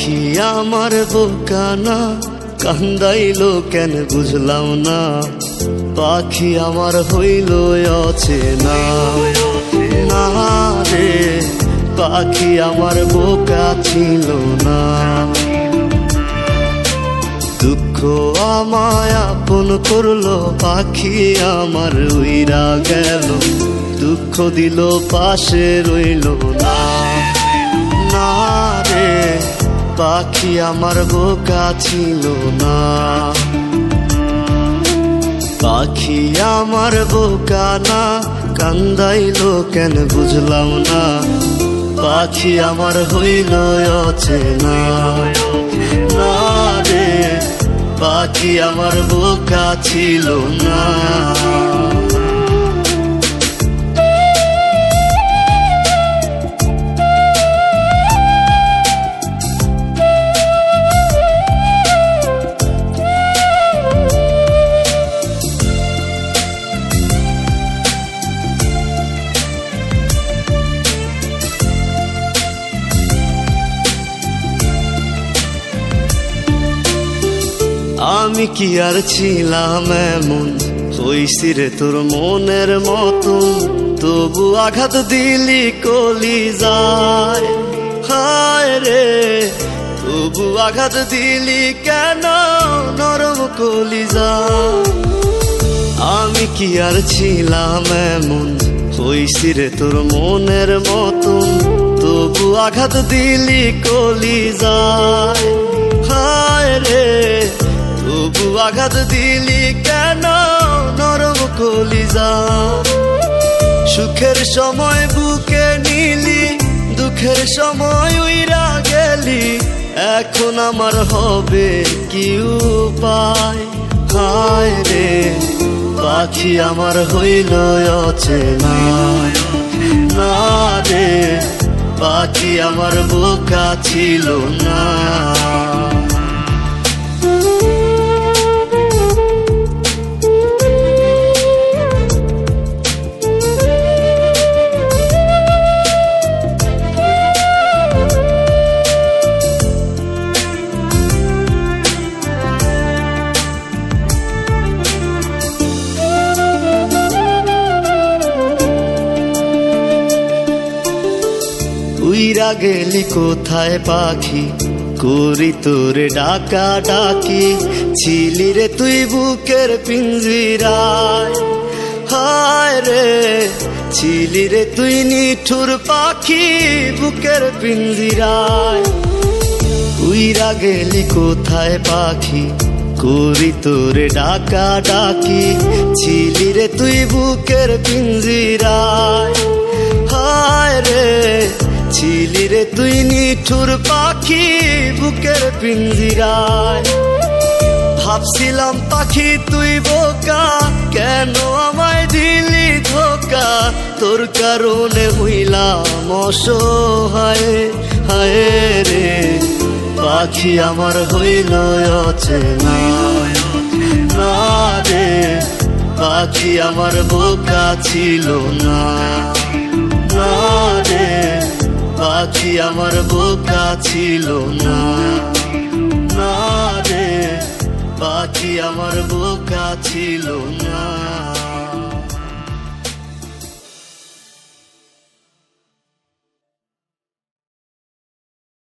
পাখি আমার বোকানা কান্দাইলো কেন বুঝলাম না, পাখি আমার হইল অচেনা। না রে পাখি আমার বোকা ছিল না, দুঃখ আমায় আপন করলো, পাখি আমার উইরা গেল, দুঃখ দিল পাশে রইল না। না রে পাখি আমার বোকা ছিল না, পাখি আমার বোকা না কান্দাইলো কেন বুঝলাম না, পাখি আমার হইল অচেনা। না রে পাখি আমার বোকা ছিল না। আমি কি আর ছিলাম এমন, হইছি রে তোর মনের মতন, তবু আঘাত দিলি কলিজায়। হায় রে তবু আঘাত দিলি কেন নরম কলিজায়। আমি কি আর ছিলাম এমন, হইছি রে তোর মনের মতন, তবু আঘাত দিলি কলিজায়। হায় রে তবু আঘাত দিলি কেন নরম কলিজা। সুখের সময় বুকে নিলি, দুঃখের সময় উইরা গেলি, এখন আমার হবে কি উপায়। হায় রে পাখি আমার হইল অচেনা। না রে পাখি আমার বোকা ছিল না। উইরা গেলি কোথায় পাখি, করি তোরে ডাকা ডাকি, ছিলি রে তুই বুকের পিঞ্জিরায়। হায় রে ছিলি রে তুই নিঠুর পাখি বুকের পিঞ্জিরায়। উইরা গেলি কোথায় পাখি, করি তোরে ডাকা ডাকি, ছিলি রে তুই বুকের পিঞ্জিরায়। হায় রে ছিলি রে তুই নিঠুর পাখি বুকের পিঞ্জিরায়। ভাবছিলাম পাখি তুই বোকা, কেন আমায় দিলি ধোকা, তোর কারণে হইলাম অসহায়। হায় রে পাখি আমার হইল অচেনা। না রে পাখি আমার বোকা ছিল না। না রে পাখি আমার বোকা ছিল না। না রে পাখি আমার বোকা ছিল না।